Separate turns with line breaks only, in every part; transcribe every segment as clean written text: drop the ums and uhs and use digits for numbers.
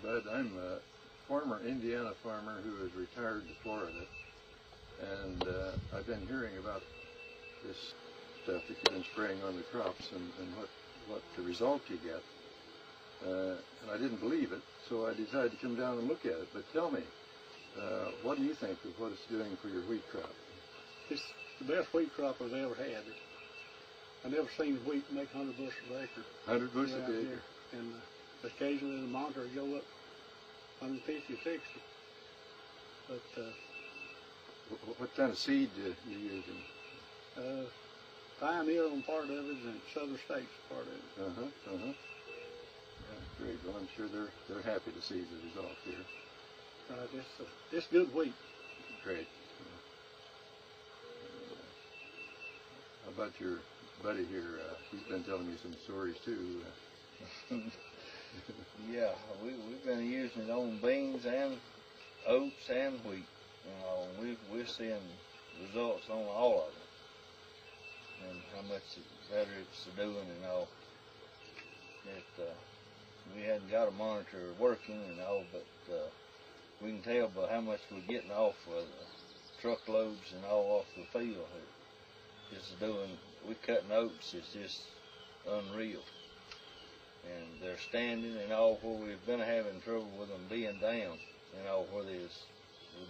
Bud. I'm a former Indiana farmer who has retired to Florida, and I've been hearing about this stuff that you've been spraying on the crops and what the results you get. And I didn't believe it, so I decided to come down and look at it. But tell me, what do you think of what it's doing for your wheat crop?
It's the best wheat crop I've ever had. I've never seen wheat make 100 bushels an acre. 100
bushels an acre?
And occasionally the monitor will go up 150, 60. But
what kind of seed are you using?
Pioneer on part of it and Southern States part of it.
Yeah, great. Well, I'm sure they're happy to see the result here.
It's good wheat.
Great. How about your buddy here? He's been telling me some stories too.
Yeah, we've been using it on beans and oats and wheat. You know, we're seeing results on all of them, and how much better it's doing and all. We hadn't got a monitor working and all, but we can tell by how much we're getting off of the truckloads and all off the field. It's doing. We're cutting oats. It's just unreal. And they're standing and all where we've been having trouble with them being down and all where we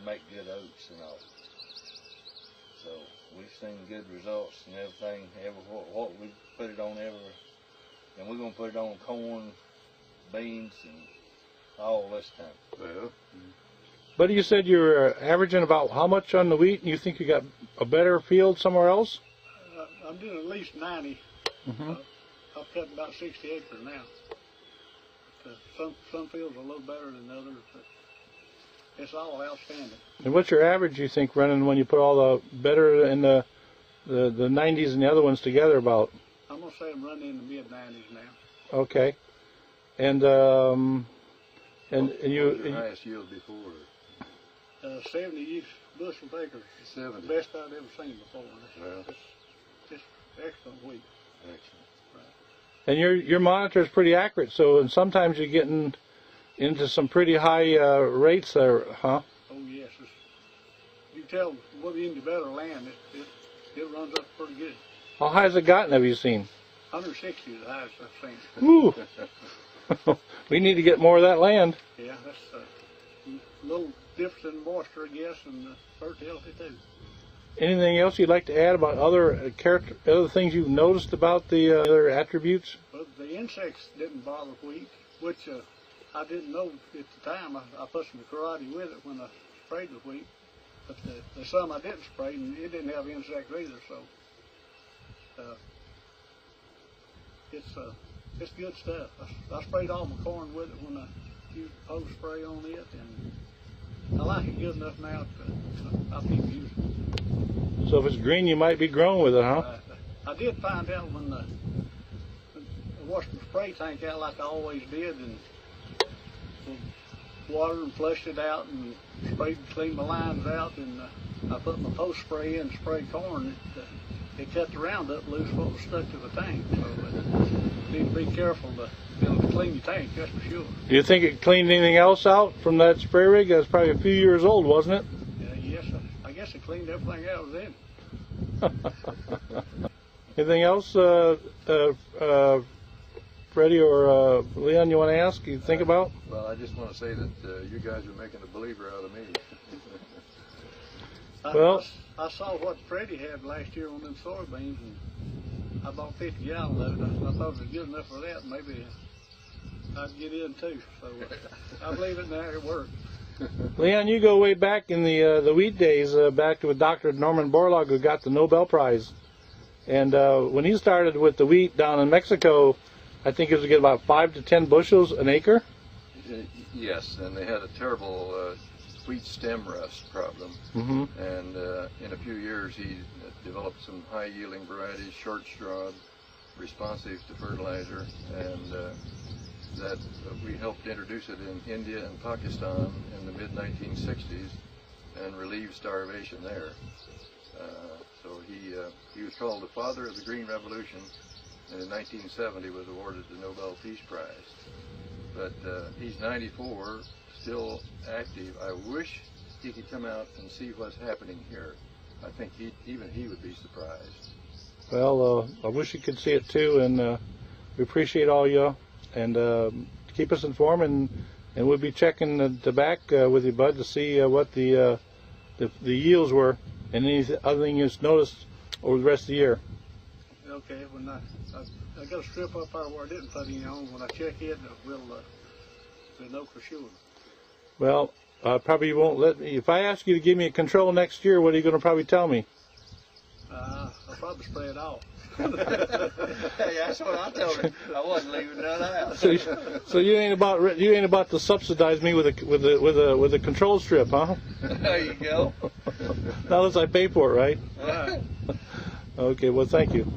make good oats and all. So we've seen good results and everything. What we put it on and we're gonna put it on corn, beans, and all this time.
Well.
But you said you were averaging about how much on the wheat, and you think you got a better field somewhere else?
I'm doing at least 90. I've cut about 60 acres now. Some fields are a little better than others, but it's all outstanding.
And what's your average, you think, running when you put all the better and the 90s and the other ones together about?
I'm going to say I'm running in the mid-90s now.
Okay. And
what was your highest yield before?
70 bushel acres.
70.
The best I've ever seen before.
Well.
It's excellent wheat.
Excellent.
Right.
And your monitor is pretty accurate, so and sometimes you're getting into some pretty high rates there, huh?
Oh yes, you tell what in your better land, it runs up pretty good.
How high has it gotten, have you seen?
160 is the highest I've seen.
Woo! We need to get more of that land.
Yeah, that's a little difference in moisture, I guess, and fertility too.
Anything else you'd like to add about other things you've noticed about the other attributes?
Well, the insects didn't bother wheat, which I didn't know at the time. I put some karate with it when I sprayed the wheat, but there's some I didn't spray, and it didn't have insects either. So it's good stuff. I sprayed all my corn with it when I used post spray on it, and I like it good enough now to I keep using it.
So if it's green, you might be growing with it, huh?
I did find out when I washed the spray tank out like I always did, and water and flushed it out and cleaned my lines out, and I put my post spray in and sprayed corn. It cut the Roundup loose what was stuck to the tank. So you need to be careful to clean your tank, that's for sure.
Do you think it cleaned anything else out from that spray rig? That's probably a few years old, wasn't it?
Yes, I guess it cleaned everything out then.
Anything else, Freddie or Leon, you want to ask, you think about?
Well, I just want to say that you guys are making a believer out of me.
I saw what Freddie had last year on them soybeans, and I bought 50 gallons of it. I thought it was good enough for that. Maybe I'd get in too. So I believe it now. It worked.
Leon, you go way back in the wheat days, back to Dr. Norman Borlaug, who got the Nobel Prize. And when he started with the wheat down in Mexico, I think it was to get about 5 to 10 bushels an acre.
Yes, and they had a terrible wheat stem rust problem. And in a few years, he developed some high-yielding varieties, short-strawed, responsive to fertilizer, and that we helped introduce it in India and Pakistan in the mid-1960s and relieve starvation there. So he was called the father of the Green Revolution, and in 1970 was awarded the Nobel Peace Prize. But he's 94, still active. I wish he could come out and see what's happening here. I think even he would be surprised.
Well, I wish you could see it too, and we appreciate all you, and keep us informed, and we'll be checking the back with you, Bud, to see what the yields were, and any other thing you've noticed over the rest of the year.
Okay, when I got a strip up there where I didn't put any on. When I check it, we'll know for sure.
Well, probably won't let me. If I ask you to give me a control next year, what are you going to probably tell me?
I'll probably spray it off.
Hey, that's what I told him. I wasn't leaving none out.
So you ain't about to subsidize me with a control strip, huh?
There you go.
Not unless I pay for it, right?
Right.
Okay. Well, thank you.